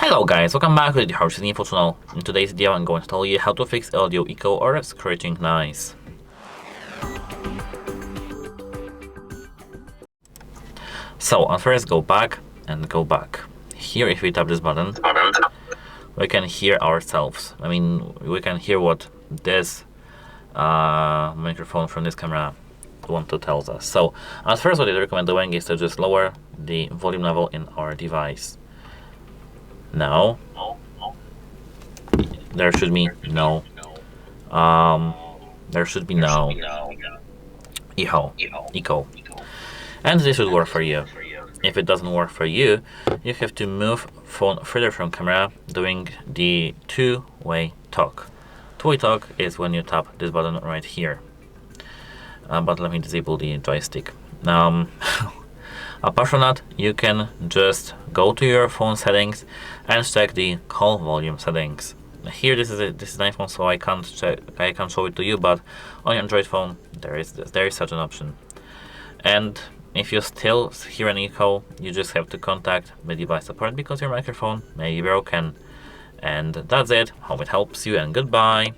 Hello guys, welcome back to the HardReset.Info channel. In today's video I'm going to tell you how to fix audio echo or screeching noise. So first go back and go back. Here if we tap this button, we can hear ourselves. We can hear what this microphone from this camera want to tell us. So at first what I recommend doing is to just lower the volume level in our device. Now there should be no echo, and this should work for you. If it doesn't work for you, you have to move phone further from camera, doing the two-way talk. Two-way talk is when you tap this button right here. But let me disable the joystick. Apart from that, you can just go to your phone settings and check the call volume settings. Here, this is an iPhone, so I can't show it to you, but on your Android phone, there is such an option. And if you still hear an echo, you just have to contact the device support because your microphone may be broken. And that's it. Hope it helps you, and goodbye.